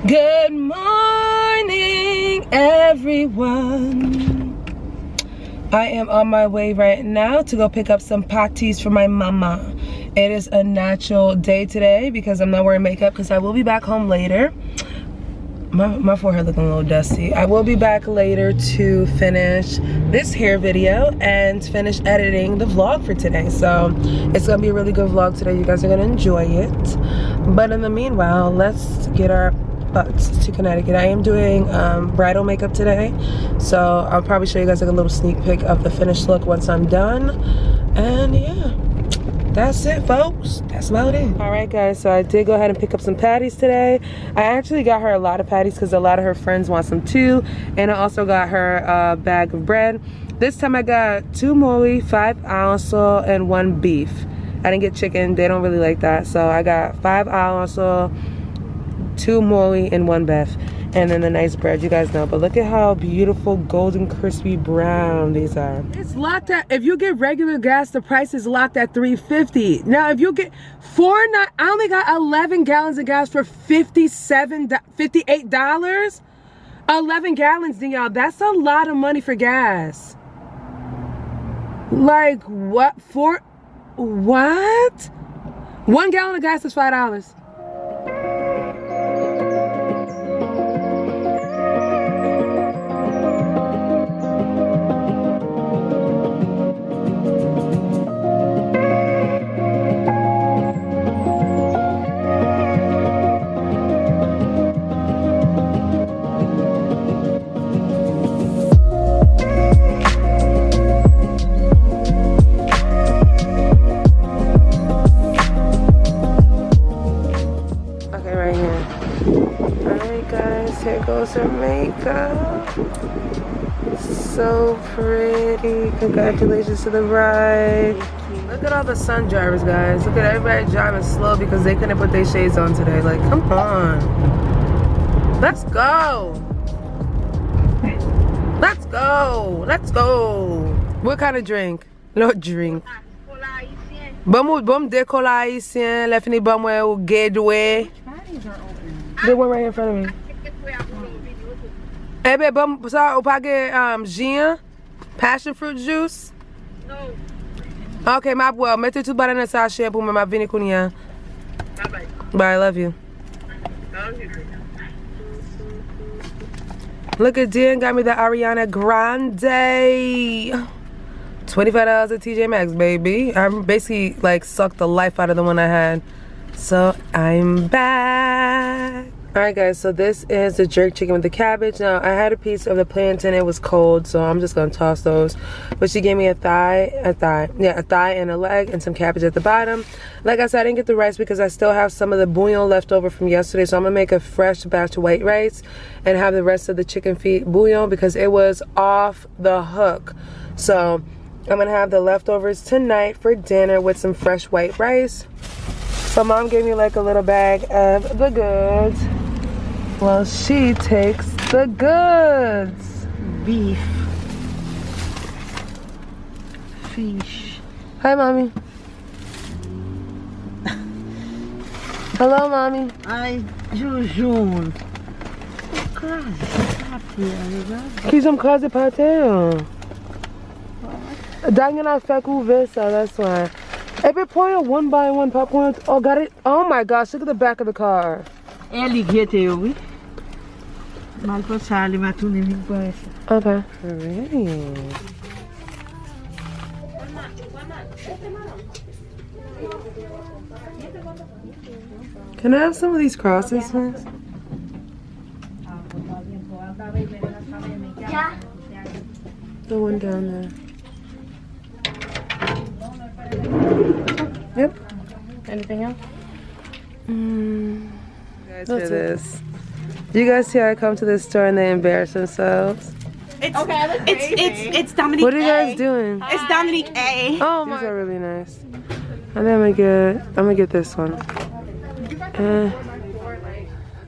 Good morning, everyone. I am on my way right now to go pick up some patties for my mama. It is a natural day today because I'm not wearing makeup because I will be back home later. My forehead looking a little dusty. I will be back later to finish this hair video and finish editing the vlog for today. So it's gonna be a really good vlog today. You guys are gonna enjoy it. But in the meanwhile, let's get our butts to Connecticut. I am doing bridal makeup today. So I'll probably show you guys like a little sneak peek of the finished look once I'm done. And yeah. That's it, folks. That's about it. All right, guys, so I did go ahead and pick up some patties today. I actually got her a lot of patties because a lot of her friends want some too. And I also got her a bag of bread. This time I got 2 mole, 5 also, and 1 beef. I didn't get chicken. They don't really like that. So I got 5 also, 2 mole, and 1 beef. And then the nice bread, you guys know. But look at how beautiful, golden, crispy brown these are. It's locked at, if you get regular gas, the price is locked at $3.50. Now, if you get I only got 11 gallons of gas for $58. 11 gallons, then y'all, that's a lot of money for gas. Like, what? What? 1 gallon of gas is $5. Here goes her makeup. So pretty. Congratulations to the bride. Look at all the sun drivers, guys. Look at everybody driving slow because they couldn't put their shades on today. Like, come on. Let's go. Let's go. Let's go. What kind of drink? No drink. Bom decola haïtien. La fini bom ou gateway. The one right in front of me. Eh ben, bom, sa ou pa ge gin, passion fruit juice? No. Okay, my boy, mette tout ba nan sachet pou m'a vini kounya. Bye. Bye, I love you. Love you. Look at Dean got me the Ariana Grande. $25 at TJ Maxx, baby. I basically like sucked the life out of the one I had. So I'm back. Alright guys, so this is the jerk chicken with the cabbage. Now I had a piece of the plantain, it was cold, so I'm just gonna toss those. But she gave me a thigh and a leg and some cabbage at the bottom. Like I said, I didn't get the rice because I still have some of the bouillon left over from yesterday, so I'm gonna make a fresh batch of white rice and have the rest of the chicken feet bouillon because it was off the hook. So I'm gonna have the leftovers tonight for dinner with some fresh white rice. So mom gave me like a little bag of the goods. Well, she takes the goods. Beef. Fish. Hi, mommy. Hello, mommy. Ai, Jujun. Ki jom kaze pate. Dang na fek ouve sa, that's why. Every point of 1 by 1 popcorn. Oh, got it. Oh my gosh, look at the back of the car. Ele gete oui. Mal passali ma tu nem conhece. Okay. Pretty. Can I have some of these crosses, please? Yeah. The one down there. Yep. Anything else? Guys, hear this. You guys see how I come to this store and they embarrass themselves? It's Dominique A. What are you guys doing? It's Dominique A. Oh my. These are really nice. And then I'm gonna get this one.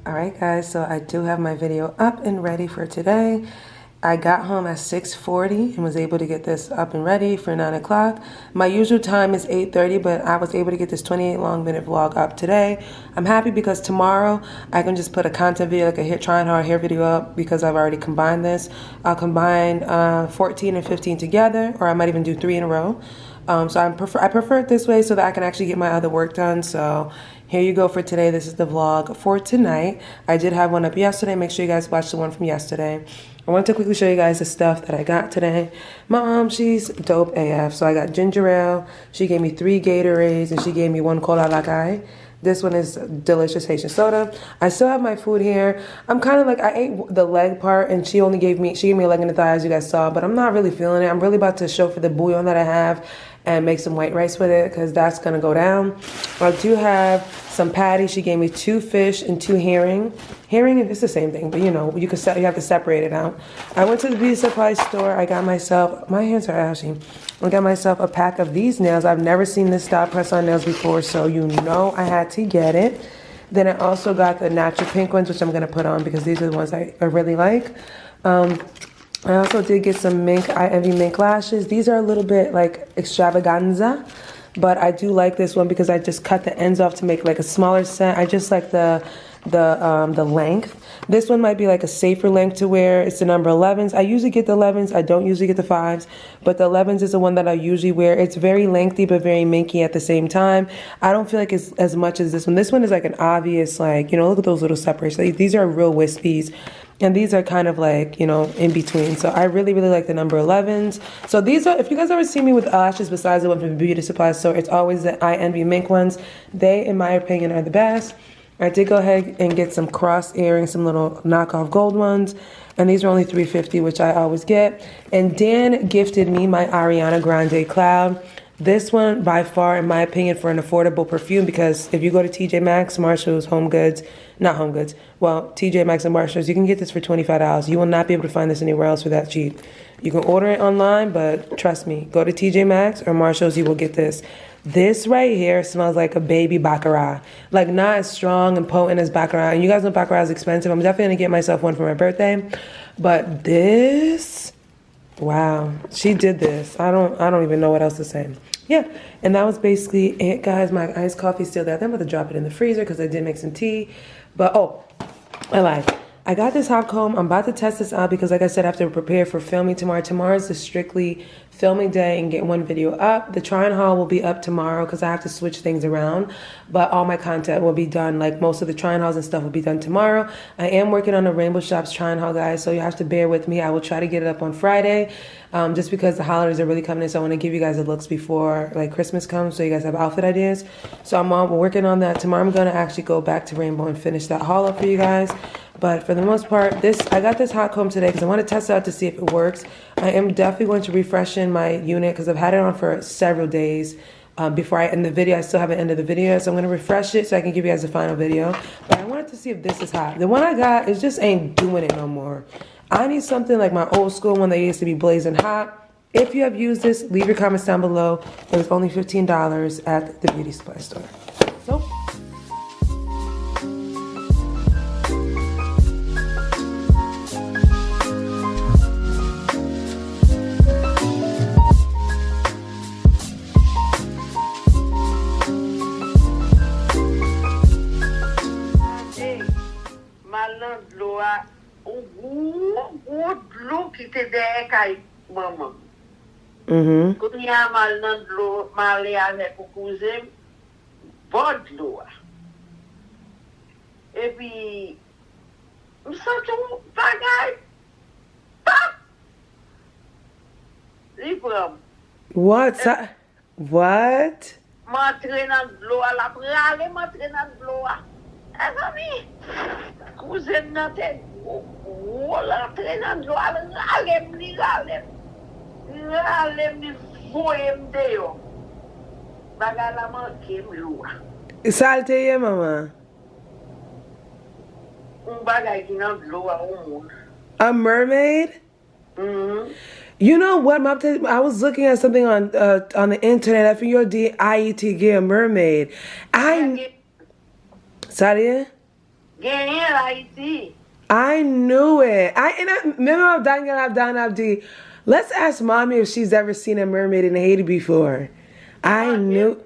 Alright guys, so I do have my video up and ready for today. I got home at 6:40 and was able to get this up and ready for 9 o'clock. My usual time is 8:30, but I was able to get this 28 long minute vlog up today. I'm happy because tomorrow I can just put a content video, like a trying hard hair video up, because I've already combined this. I'll combine 14 and 15 together, or I might even do 3 in a row. So I prefer it this way so that I can actually get my other work done. So here you go for today. This is the vlog for tonight. I did have one up yesterday. Make sure you guys watch the one from yesterday. I want to quickly show you guys the stuff that I got today. My mom, she's dope AF. So I got ginger ale. She gave me 3 Gatorades and she gave me 1 Cola Lacai. This one is delicious Haitian soda. I still have my food here. I'm kind of like, I ate the leg part and she gave me a leg and a thigh, as you guys saw, but I'm not really feeling it. I'm really about to show for the bouillon that I have and make some white rice with it, because that's gonna go down. I do have some patties. She gave me 2 fish and 2 herring. Herring, it's the same thing, but you know, you have to separate it out. I went to the beauty supply store. I got myself, my hands are ashy. I got myself a pack of these nails. I've never seen this style press-on nails before, so you know I had to get it. Then I also got the natural pink ones, which I'm gonna put on because these are the ones I really like. I also did get some mink, I Envy mink lashes. These are a little bit like extravaganza, but I do like this one because I just cut the ends off to make like a smaller set. I just like the length. This one might be like a safer length to wear. It's the number 11s. I usually get the 11s. I don't usually get the 5s, but the 11s is the one that I usually wear. It's very lengthy but very minky at the same time. I don't feel like it's as much as this one. This one is like an obvious, like, you know, look at those little separations. Like, these are real wispies. And these are kind of like, you know, in between. So I really, really like the number 11s. So these are, if you guys ever see me with lashes besides the one from the beauty supply store, it's always the I Envy mink ones. They, in my opinion, are the best. I did go ahead and get some cross earrings, some little knockoff gold ones. And these are only $3.50, which I always get. And Dan gifted me my Ariana Grande Cloud. This one, by far, in my opinion, for an affordable perfume, because if you go to TJ Maxx, Marshalls, Home Goods, not Home Goods, well, TJ Maxx and Marshalls, you can get this for $25. You will not be able to find this anywhere else for that cheap. You can order it online, but trust me, go to TJ Maxx or Marshalls, you will get this. This right here smells like a baby Baccarat. Like, not as strong and potent as Baccarat. And you guys know Baccarat is expensive. I'm definitely going to get myself one for my birthday. But this, wow, she did this. I don't even know what else to say. Yeah, and that was basically it, guys. My iced coffee's still there. I'm about to drop it in the freezer because I did make some tea. But, oh, I lied. I got this hot comb. I'm about to test this out because, like I said, I have to prepare for filming tomorrow. Tomorrow's the strictly filming day and get one video up. The try-on haul will be up tomorrow because I have to switch things around. But all my content will be done, like most of the try-on hauls and stuff will be done tomorrow. I am working on a Rainbow Shops try-on haul, guys, so you have to bear with me. I will try to get it up on Friday just because the holidays are really coming in. So I want to give you guys the looks before like Christmas comes so you guys have outfit ideas. So I'm working on that. Tomorrow I'm going to actually go back to Rainbow and finish that haul up for you guys. But for the most part, I got this hot comb today because I want to test it out to see if it works. I am definitely going to refreshen my unit because I've had it on for several days. Before I end the video, I still haven't ended the video, so I'm going to refresh it so I can give you guys a final video. But I wanted to see if this is hot. The one I got is just ain't doing it no more. I need something like my old school one that used to be blazing hot. If you have used this, leave your comments down below. It was only $15 at the beauty supply store. So. Qui te derrière kay maman. Quand il y a mal dans l'eau, mal avec au cousin, bon de l'eau. Et puis, nous sommes tout bagaille. Pap! Libre. What? What? M'entrer dans l'eau, la prale, m'entrer dans l'eau. Eh, ami, cousin dans tête. Wala trenan do alem ni voyem deo bagala manke mlua Salte ye mama. Bagay ki nan lua moun. A mermaid? You know what? I was looking at something on the internet. I think you're IET get a mermaid. Sadia? Genye IET. I knew it. Remember I've done Abdi. Let's ask mommy if she's ever seen a mermaid in Haiti before. I knew.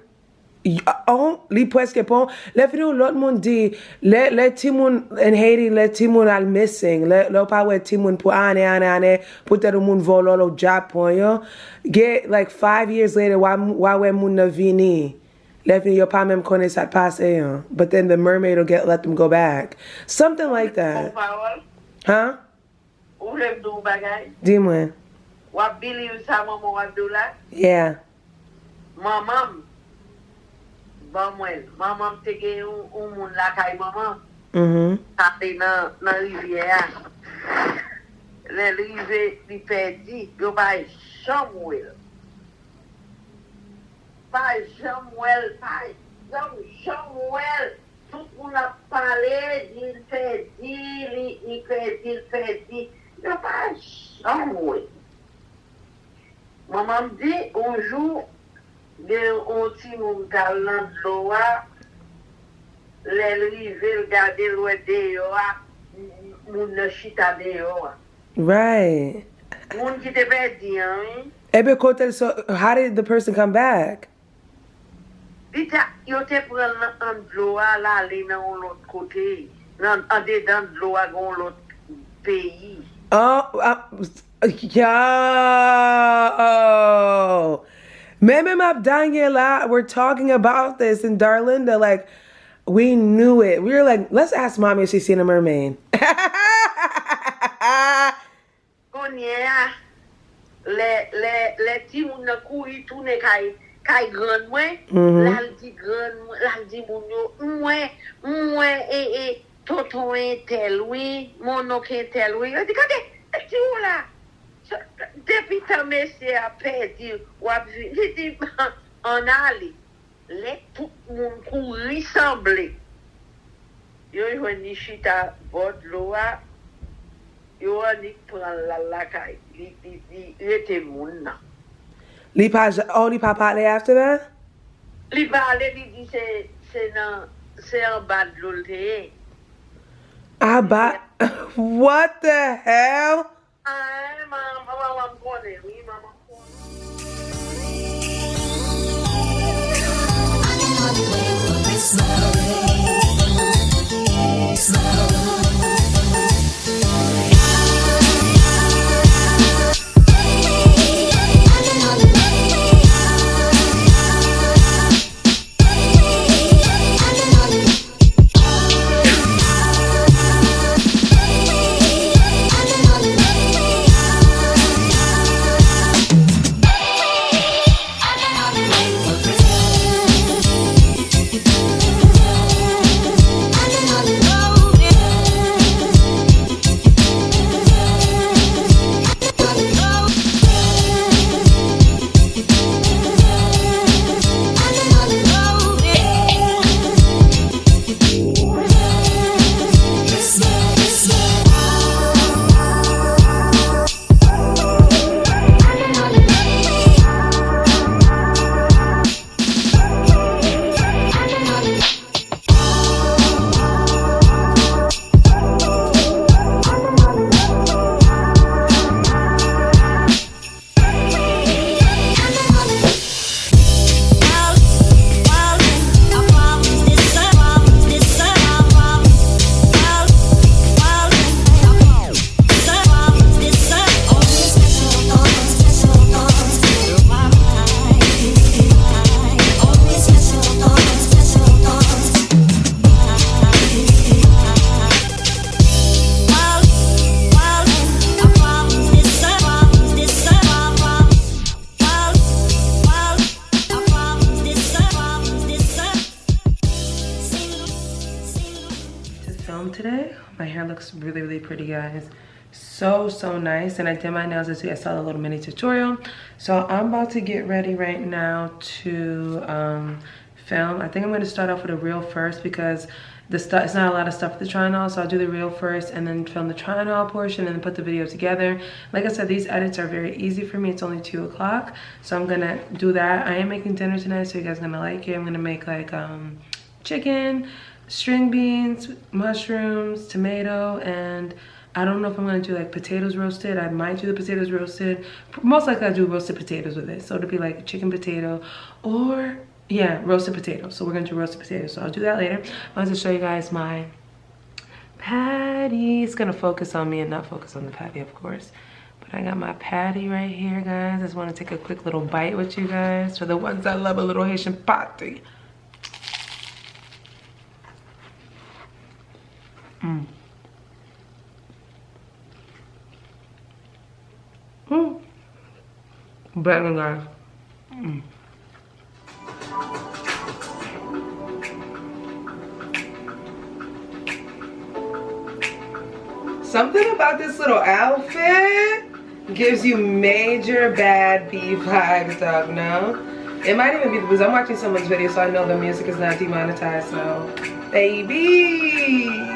Oh, li presque pon. Le vidéo l'autre monde dit le timoun in Haiti le timoun al missing. Le pa we timoun pour ane pour te moun volo lo Japon yo. Get like 5 years later why we moun na vini. Le vidéo yo pa même connaît ça passe yo. But then the mermaid will let them go back. Something like that. Huh? Ou le do bagay? Dis-moi. Wap believe sa maman wap do la? Yeah. Maman Maman te gen un moun la kay maman. Ate nan rivière. Le rive li perdi, yo pa jamwel. Tout moun a pale, di l perdi. Yo pa jamwel. Maman di, un jour, gen on ti moun kal nan dloa, le rive l gade l wè deyo a, moun ne chita deyo a. Right. Moun ki te perdi an. Ebe kote, so how did the person come back? Dita, yo te pren an dloa la le nan lot kote. Nan ade dan dloa gon lot peyi. Yo. Meme Mabdaniela, we're talking about this in Darlinda, like, we knew it. We were like, let's ask mommy if she's seen a mermaid. Konya, le ti moun na koui toune kay gran mwen, lal di moun yo, mwen, toto tel oui, monoke tel oui. Yo di kade, ti ou la? Depi ta mese a perdi, wap di an ali, le tout moun kou risamble. Yo yon ni chita bod loa, yo anik pran la lakay, li ete moun na. Li pa pale after that? Li pale, li di se an bad lolte. What the hell? Ay, mama kone, oui, mama kone. Today my hair looks really pretty, guys. So nice. And I did my nails this week. I saw the little mini tutorial, so I'm about to get ready right now to film. I think I'm going to start off with a reel first because it's not a lot of stuff to try on, so I'll do the reel first and then film the try on all portion and then put the video together. Like I said, these edits are very easy for me. It's only 2 o'clock, so I'm gonna do that. I am making dinner tonight, so you guys are gonna like it. I'm gonna make like chicken, string beans, mushrooms, tomato, and I don't know if I'm gonna do like potatoes roasted. I might do the potatoes roasted. Most likely I'll do roasted potatoes with it. So it'll be like chicken potato or, yeah, roasted potatoes. So we're gonna do roasted potatoes. So I'll do that later. I want to show you guys my patty. It's gonna focus on me and not focus on the patty, of course. But I got my patty right here, guys. I just wanna take a quick little bite with you guys. For the ones that love a little Haitian patty. Mm. Mm. Better, guys. Mm. Something about this little outfit gives you major bad B vibes, dog, no? It might even be because I'm watching someone's video, so I know the music is not demonetized, so baby.